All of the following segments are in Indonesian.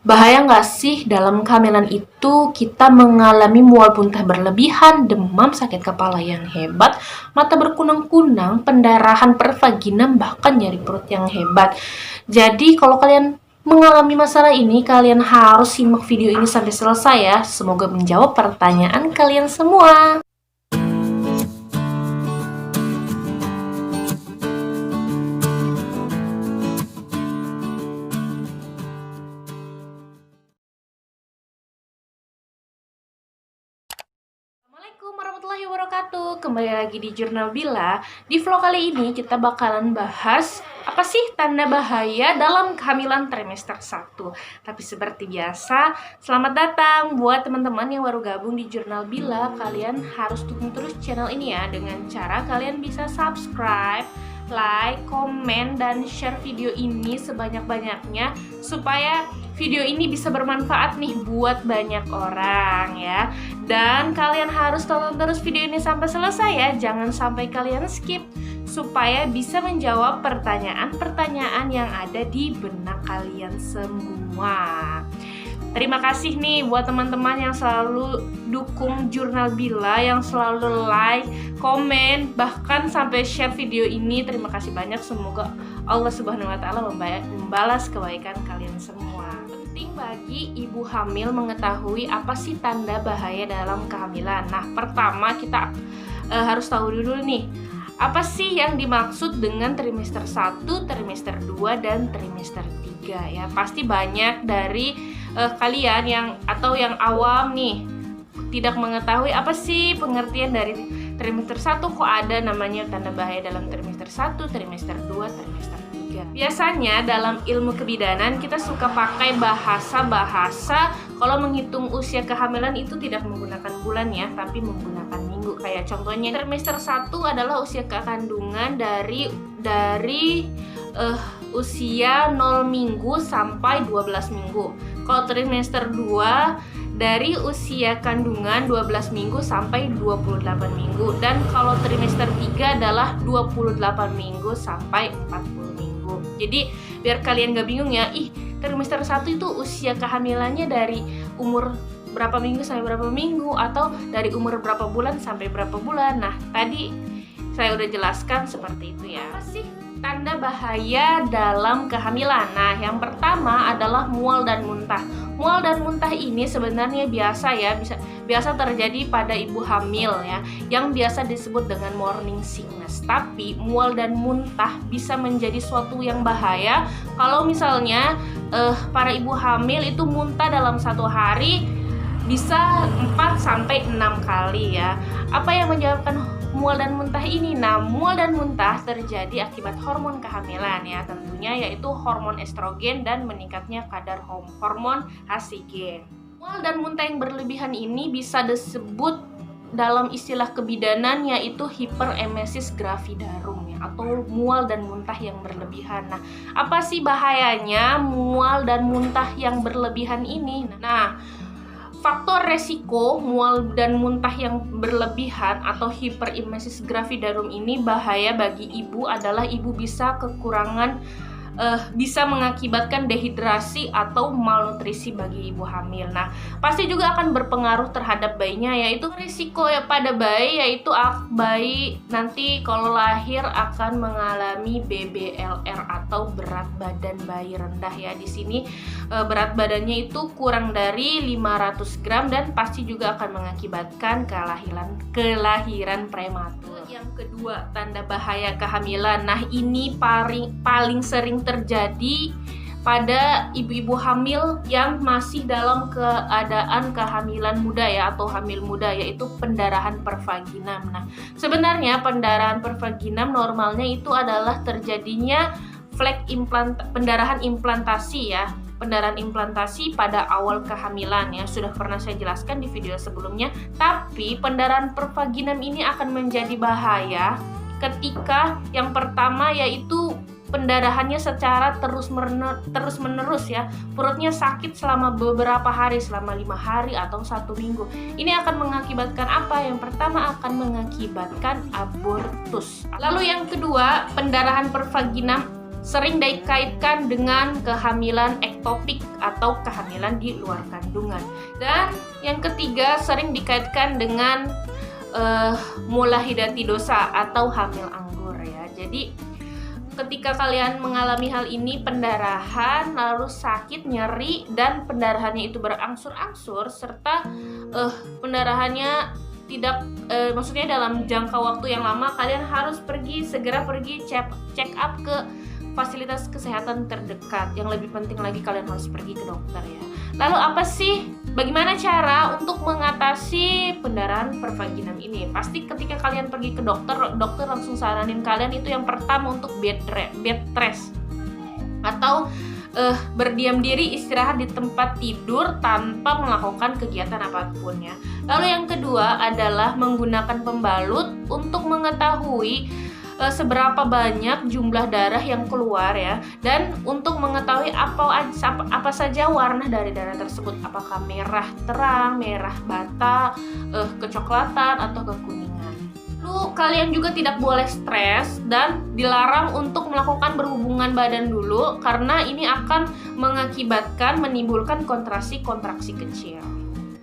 Bahaya nggak sih dalam kehamilan itu kita mengalami mual muntah berlebihan, demam, sakit kepala yang hebat, mata berkunang-kunang, pendarahan pervaginam, bahkan nyeri perut yang hebat. Jadi kalau kalian mengalami masalah ini, kalian harus simak video ini sampai selesai ya. Semoga menjawab pertanyaan kalian semua. Assalamualaikum warahmatullahi wabarakatuh. Kembali lagi di Jurnal Bila. Di vlog kali ini kita bakalan bahas apa sih tanda bahaya dalam kehamilan trimester 1. Tapi seperti biasa, selamat datang buat teman-teman yang baru gabung di Jurnal Bila. Kalian harus dukung terus channel ini ya dengan cara kalian bisa subscribe, like, komen, dan share video ini sebanyak-banyaknya supaya video ini bisa bermanfaat nih buat banyak orang ya. Dan kalian harus tonton terus video ini sampai selesai ya. Jangan sampai kalian skip supaya bisa menjawab pertanyaan-pertanyaan yang ada di benak kalian semua. Terima kasih nih buat teman-teman yang selalu dukung Jurnal Bila, yang selalu like, komen, bahkan sampai share video ini. Terima kasih banyak. Semoga Allah Subhanahu wa taala membalas kebaikan kalian semua. Penting bagi ibu hamil mengetahui apa sih tanda bahaya dalam kehamilan. Nah, pertama kita harus tahu dulu nih, apa sih yang dimaksud dengan trimester 1, trimester 2, dan trimester 3 ya. Pasti banyak dari kalian yang awam nih tidak mengetahui apa sih pengertian dari trimester 1, kok ada namanya tanda bahaya dalam trimester 1, trimester 2, trimester 3. Biasanya dalam ilmu kebidanan kita suka pakai bahasa-bahasa kalau menghitung usia kehamilan itu tidak menggunakan bulan ya, tapi menggunakan minggu. Kayak contohnya trimester 1 adalah usia kandungan dari usia 0 minggu sampai 12 minggu. Kalau trimester 2 dari usia kandungan 12 minggu sampai 28 minggu. Dan kalau trimester 3 adalah 28 minggu sampai 40 minggu. Jadi biar kalian gak bingung ya, trimester 1 itu usia kehamilannya dari umur berapa minggu sampai berapa minggu, atau dari umur berapa bulan sampai berapa bulan. Nah, tadi saya udah jelaskan seperti itu ya. Apa sih tanda bahaya dalam kehamilan? Nah, yang pertama adalah mual dan muntah. Mual dan muntah ini sebenarnya biasa terjadi pada ibu hamil ya, yang biasa disebut dengan morning sickness. Tapi mual dan muntah bisa menjadi suatu yang bahaya kalau misalnya para ibu hamil itu muntah dalam satu hari bisa 4-6 kali ya. Apa yang menyebabkan mual dan muntah ini? Nah, mual dan muntah terjadi akibat hormon kehamilan ya, tentunya yaitu hormon estrogen dan meningkatnya kadar hormon HCG. Mual dan muntah yang berlebihan ini bisa disebut dalam istilah kebidanan yaitu hiperemesis gravidarum ya, atau mual dan muntah yang berlebihan. Nah, apa sih bahayanya mual dan muntah yang berlebihan ini? Nah, faktor resiko mual dan muntah yang berlebihan atau hiperemesis gravidarum ini bahaya bagi ibu adalah ibu bisa bisa mengakibatkan dehidrasi atau malnutrisi bagi ibu hamil. Nah, pasti juga akan berpengaruh terhadap bayinya, yaitu risiko ya pada bayi, yaitu bayi nanti kalau lahir akan mengalami BBLR atau berat badan bayi rendah ya. Di sini berat badannya itu kurang dari 500 gram dan pasti juga akan mengakibatkan kelahiran prematur. Yang kedua, tanda bahaya kehamilan. Nah, ini paling sering terjadi pada ibu-ibu hamil yang masih dalam keadaan kehamilan muda ya, atau hamil muda, yaitu pendarahan pervaginam. Nah, sebenarnya pendarahan pervaginam normalnya itu adalah terjadinya pendarahan implantasi ya. Pendarahan implantasi pada awal kehamilan ya, sudah pernah saya jelaskan di video sebelumnya. Tapi pendarahan pervaginam ini akan menjadi bahaya ketika yang pertama yaitu pendarahannya secara terus menerus ya. Perutnya sakit selama beberapa hari, selama 5 hari atau 1 minggu. Ini akan mengakibatkan apa? Yang pertama akan mengakibatkan abortus. Lalu yang kedua, pendarahan pervaginam sering dikaitkan dengan kehamilan ektopik atau kehamilan di luar kandungan. Dan yang ketiga, sering dikaitkan dengan mulahidatidosa atau hamil anggur ya. Jadi ketika kalian mengalami hal ini, pendarahan, lalu sakit, nyeri, dan pendarahannya itu berangsur-angsur, serta pendarahannya tidak, maksudnya dalam jangka waktu yang lama, kalian harus segera pergi check up ke fasilitas kesehatan terdekat. Yang lebih penting lagi, kalian harus pergi ke dokter ya. Lalu bagaimana cara untuk mengatasi pendarahan pervaginam ini? Pasti ketika kalian pergi ke dokter langsung saranin kalian itu yang pertama untuk bed rest atau berdiam diri, istirahat di tempat tidur tanpa melakukan kegiatan apapun ya. Lalu yang kedua adalah menggunakan pembalut untuk mengetahui seberapa banyak jumlah darah yang keluar ya, dan untuk mengetahui apa saja warna dari darah tersebut, apakah merah terang, merah bata, kecoklatan atau kekuningan. Lalu kalian juga tidak boleh stres dan dilarang untuk melakukan berhubungan badan dulu, karena ini akan menimbulkan kontraksi kecil.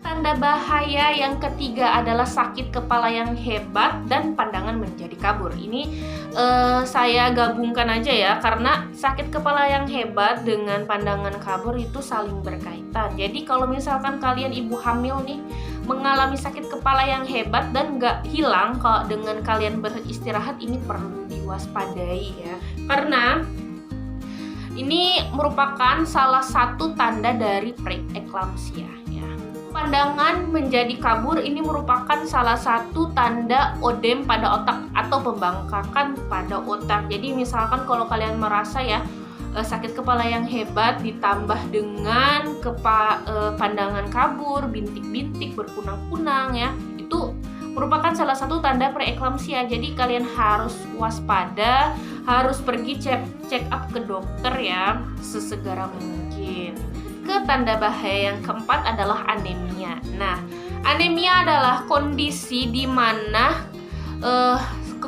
Tanda bahaya yang ketiga adalah sakit kepala yang hebat dan pandangan menjadi kabur. Ini saya gabungkan aja ya, karena sakit kepala yang hebat dengan pandangan kabur itu saling berkaitan. Jadi kalau misalkan kalian ibu hamil nih mengalami sakit kepala yang hebat dan nggak hilang kalau dengan kalian beristirahat, ini perlu diwaspadai ya, karena ini merupakan salah satu tanda dari preeklamsia ya. Pandangan menjadi kabur ini merupakan salah satu tanda odem pada otak atau pembengkakan pada otak. Jadi misalkan kalau kalian merasa ya sakit kepala yang hebat ditambah dengan pandangan kabur, bintik-bintik berkunang-kunang ya, itu merupakan salah satu tanda preeklamsia. Jadi kalian harus waspada, harus pergi check up ke dokter ya sesegera mungkin. Tanda bahaya yang keempat adalah anemia. Nah, anemia adalah kondisi di mana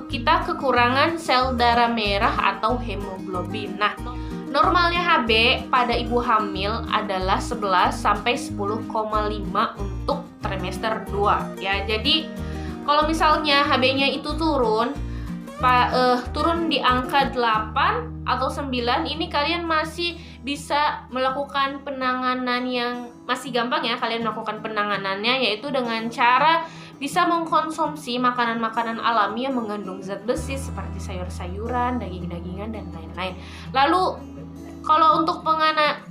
kita kekurangan sel darah merah atau hemoglobin. Nah, normalnya HB pada ibu hamil adalah 11 sampai 10,5 untuk trimester 2 ya. Jadi kalau misalnya HB-nya itu turun di angka 8 atau 9, ini kalian masih bisa melakukan penanganan yang masih gampang ya. Kalian melakukan penanganannya yaitu dengan cara bisa mengkonsumsi makanan-makanan alami yang mengandung zat besi seperti sayur-sayuran, daging-dagingan, dan lain-lain. Lalu kalau untuk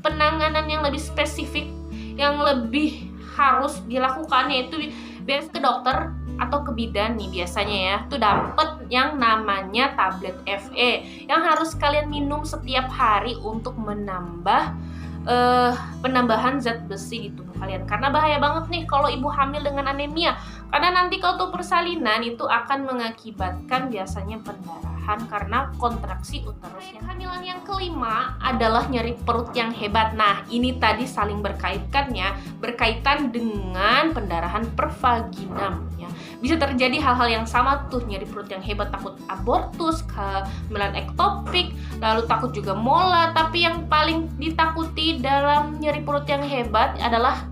penanganan yang lebih spesifik, yang lebih harus dilakukan yaitu biasa ke dokter atau ke bidan nih biasanya ya, tuh dapat yang namanya tablet Fe yang harus kalian minum setiap hari untuk menambah penambahan zat besi di tubuh kalian, karena bahaya banget nih kalau ibu hamil dengan anemia, karena nanti kalau persalinan itu akan mengakibatkan biasanya pendarahan karena kontraksi uterusnya. Kehamilan yang kelima adalah nyeri perut yang hebat. Nah, ini tadi saling berkaitan dengan pendarahan pervaginam ya. Bisa terjadi hal-hal yang sama tuh, nyeri perut yang hebat, takut abortus, kehamilan ektopik, lalu takut juga mola. Tapi yang paling ditakuti dalam nyeri perut yang hebat adalah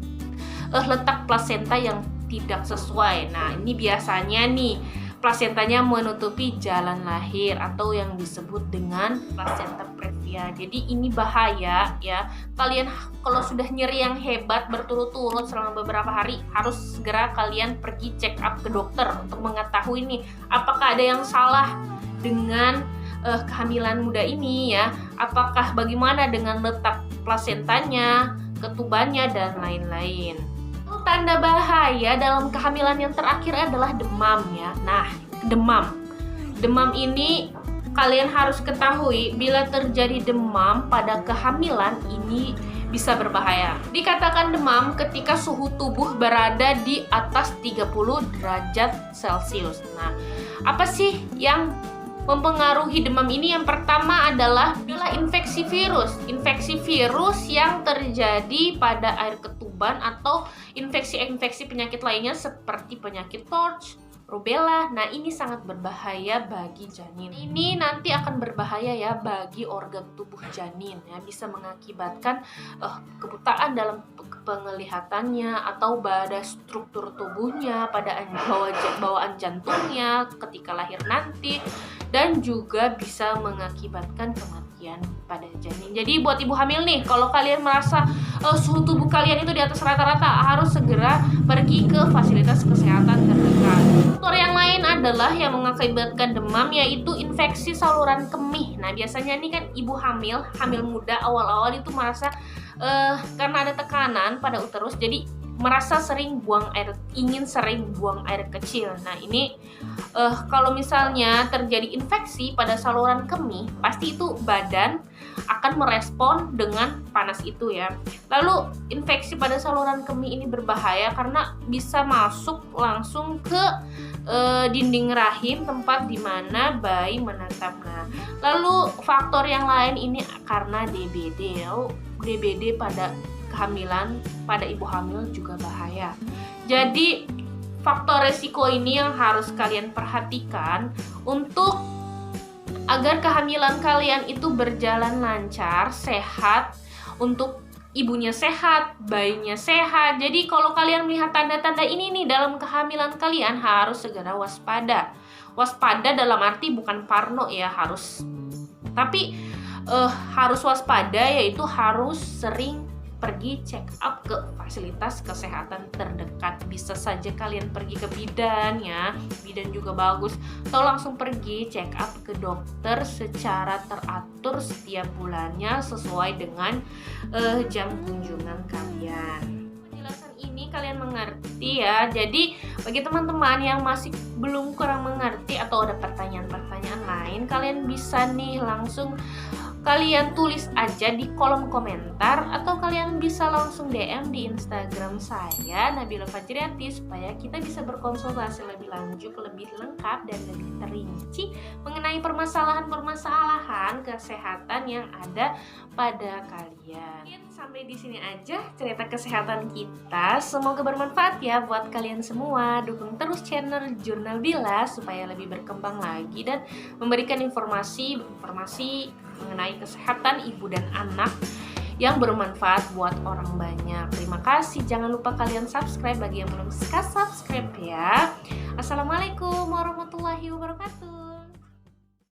letak plasenta yang tidak sesuai. Nah, ini biasanya nih plasentanya menutupi jalan lahir atau yang disebut dengan plasenta previa. Jadi ini bahaya ya. Kalian kalau sudah nyeri yang hebat berturut-turut selama beberapa hari, harus segera kalian pergi check up ke dokter untuk mengetahui nih apakah ada yang salah dengan kehamilan muda ini ya. Apakah bagaimana dengan letak plasentanya, ketubannya, dan lain-lain. Tanda bahaya dalam kehamilan yang terakhir adalah demam ya. Nah, demam ini kalian harus ketahui, bila terjadi demam pada kehamilan ini bisa berbahaya. Dikatakan demam ketika suhu tubuh berada di atas 30 derajat Celcius. Nah, apa sih yang mempengaruhi demam ini? Yang pertama adalah infeksi virus yang terjadi pada air ketuban atau infeksi penyakit lainnya seperti penyakit Torch, rubella. Nah, ini sangat berbahaya bagi janin. Ini nanti akan berbahaya ya bagi organ tubuh janin ya, bisa mengakibatkan kebutaan dalam penglihatannya atau pada struktur tubuhnya, pada bawaan jantungnya ketika lahir nanti, dan juga bisa mengakibatkan kematian pada janin. Jadi buat ibu hamil nih, kalau kalian merasa suhu tubuh kalian itu di atas rata-rata, harus segera pergi ke fasilitas kesehatan terdekat. Faktor yang lain adalah yang mengakibatkan demam, yaitu infeksi saluran kemih. Nah, biasanya nih kan ibu hamil muda awal-awal itu merasa karena ada tekanan pada uterus, jadi merasa ingin sering buang air kecil. Nah, ini kalau misalnya terjadi infeksi pada saluran kemih, pasti itu badan akan merespon dengan panas itu ya. Lalu infeksi pada saluran kemih ini berbahaya karena bisa masuk langsung ke dinding rahim, tempat dimana bayi menetap. Nah, lalu faktor yang lain ini karena DBD. DBD pada kehamilan, pada ibu hamil juga bahaya. Jadi faktor resiko ini yang harus kalian perhatikan untuk agar kehamilan kalian itu berjalan lancar, sehat, untuk ibunya sehat, bayinya sehat. Jadi kalau kalian melihat tanda-tanda ini nih dalam kehamilan kalian, harus segera waspada. Waspada dalam arti bukan parno ya, tapi harus waspada, yaitu harus sering pergi check up ke fasilitas kesehatan terdekat. Bisa saja kalian pergi ke bidan ya, bidan juga bagus, atau langsung pergi check up ke dokter secara teratur setiap bulannya sesuai dengan jam kunjungan kalian. Penjelasan ini kalian mengerti ya. Jadi bagi teman-teman yang masih belum kurang mengerti atau ada pertanyaan-pertanyaan lain, kalian bisa nih langsung kalian tulis aja di kolom komentar, atau kalian bisa langsung DM di Instagram saya, Nabila Fajriati, supaya kita bisa berkonsultasi lebih lanjut, lebih lengkap dan lebih terinci mengenai permasalahan-permasalahan kesehatan yang ada pada kalian. Sampai di sini aja cerita kesehatan kita. Semoga bermanfaat ya buat kalian semua. Dukung terus channel Jurnal Bila supaya lebih berkembang lagi dan memberikan informasi mengenai kesehatan ibu dan anak yang bermanfaat buat orang banyak. Terima kasih. Jangan lupa kalian subscribe bagi yang belum subscribe ya. Assalamualaikum warahmatullahi wabarakatuh.